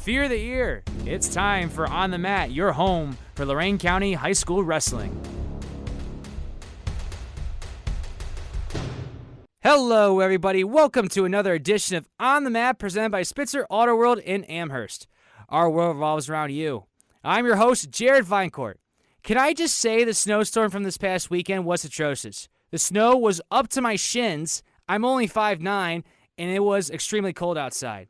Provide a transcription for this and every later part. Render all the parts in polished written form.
Fear the ear. It's time for On the Mat, your home for Lorain County High School Wrestling. Hello, everybody. Welcome to another edition of On the Mat presented by Spitzer Auto World in Amherst. Our world revolves around you. I'm your host, Jared Viancourt. Can I just say the snowstorm from this past weekend was atrocious? The snow was up to my shins. I'm only 5'9", and it was extremely cold outside.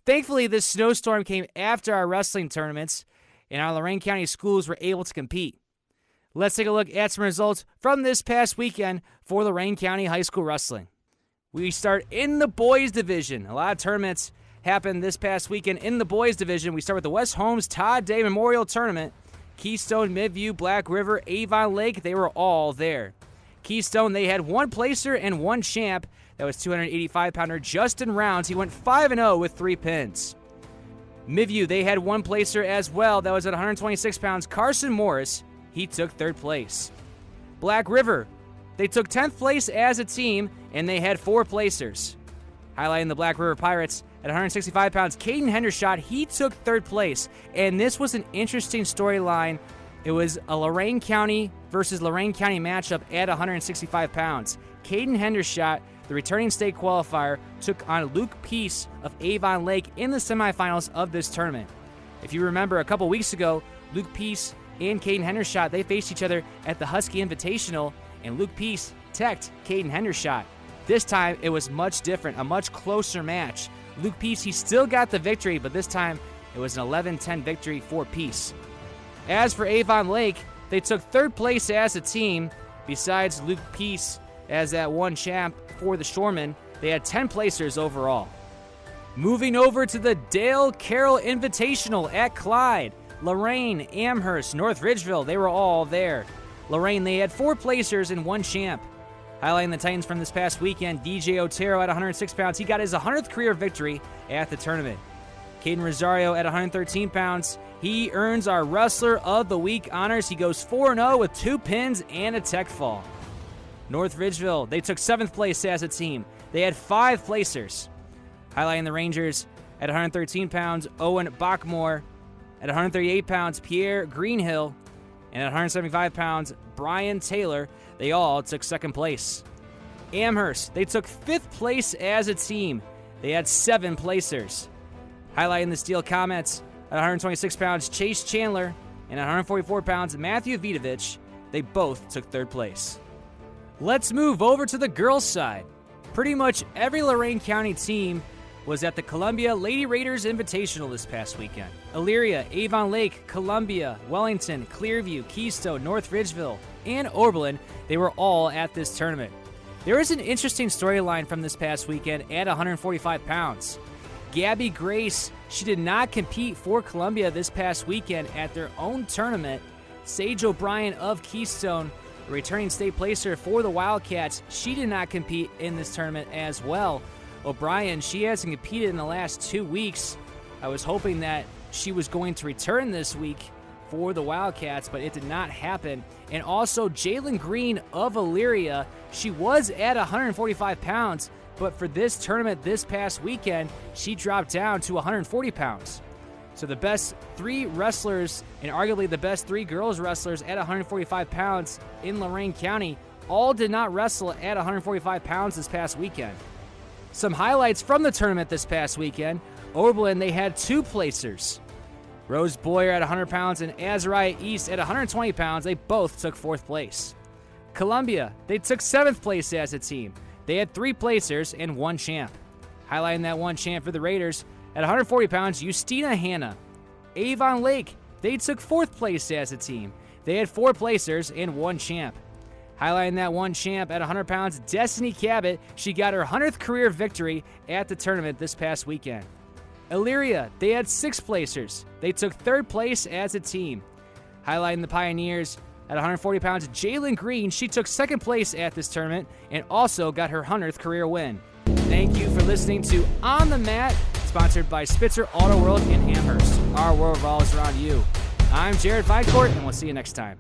Thankfully, this snowstorm came after our wrestling tournaments, and our Lorain County schools were able to compete. Let's take a look at some results from this past weekend for Lorain County High School Wrestling. We start in the boys division. A lot of tournaments happened this past weekend in the boys division. We start with the West Holmes Todd Day Memorial Tournament. Keystone, Midview, Black River, Avon Lake, they were all there. Keystone, they had one placer and one champ. That was 285-pounder Justin Rounds. He went 5-0 with 3 pins. Midview, they had one placer as well. That was at 126 pounds. Carson Morris, he took 3rd place. Black River, they took 10th place as a team, and they had 4 placers. Highlighting the Black River Pirates, at 165 pounds, Caden Hendershot, he took 3rd place. And this was an interesting storyline. It was a Lorain County versus Lorain County matchup at 165 pounds. Caden Hendershot, the returning state qualifier, took on Luke Peace of Avon Lake in the semifinals of this tournament. If you remember, a couple weeks ago, Luke Peace and Caden Hendershot, they faced each other at the Husky Invitational, and Luke Peace teched Caden Hendershot. This time, it was much different, a much closer match. Luke Peace, he still got the victory, but this time, it was an 11-10 victory for Peace. As for Avon Lake, they took 3rd place as a team. Besides Luke Peace as that one champ for the Shoremen, they had 10 placers overall. Moving over to the Dale Carroll Invitational at Clyde. Lorain, Amherst, North Ridgeville, they were all there. Lorain, they had 4 placers and 1 champ. Highlighting the Titans from this past weekend, DJ Otero at 106 pounds. He got his 100th career victory at the tournament. Caden Rosario at 113 pounds. He earns our Wrestler of the Week honors. He goes 4-0 with 2 pins and a tech fall. North Ridgeville, they took 7th place as a team. They had 5 placers. Highlighting the Rangers at 113 pounds, Owen Bachmore. At 138 pounds, Pierre Greenhill. And at 175 pounds, Brian Taylor. They all took 2nd place. Amherst, they took 5th place as a team. They had 7 placers. Highlighting the Steel Comets, at 126 pounds, Chase Chandler. And at 144 pounds, Matthew Vidovich. They both took 3rd place. Let's move over to the girls' side. Pretty much every Lorain County team was at the Columbia Lady Raiders Invitational this past weekend. Elyria, Avon Lake, Columbia, Wellington, Clearview, Keystone, North Ridgeville, and Oberlin, they were all at this tournament. There is an interesting storyline from this past weekend at 145 pounds. Gabby Grace, she did not compete for Columbia this past weekend at their own tournament. Sage O'Brien of Keystone, the returning state placer for the Wildcats, she did not compete in this tournament as well. O'Brien, she hasn't competed in the last 2 weeks. I was hoping that she was going to return this week for the Wildcats, but it did not happen. And also Jalen Green of Elyria, she was at 145 pounds, but for this tournament this past weekend, she dropped down to 140 pounds. So the best 3 wrestlers, and arguably the best 3 girls wrestlers at 145 pounds in Lorain County, all did not wrestle at 145 pounds this past weekend. Some highlights from the tournament this past weekend. Oberlin, they had 2 placers. Rose Boyer at 100 pounds and Azariah East at 120 pounds. They both took 4th place. Columbia, they took 7th place as a team. They had 3 placers and 1 champ. Highlighting that 1 champ for the Raiders, at 140 pounds, Justina Hanna. Avon Lake, they took 4th place as a team. They had 4 placers and 1 champ. Highlighting that 1 champ at 100 pounds, Destiny Cabot. She got her 100th career victory at the tournament this past weekend. Elyria, they had 6 placers. They took 3rd place as a team. Highlighting the Pioneers, at 140 pounds, Jalen Green. She took 2nd place at this tournament and also got her 100th career win. Thank you for listening to On the Mat, sponsored by Spitzer Auto World in Amherst. Our world revolves around you. I'm Jared Viancourt, and we'll see you next time.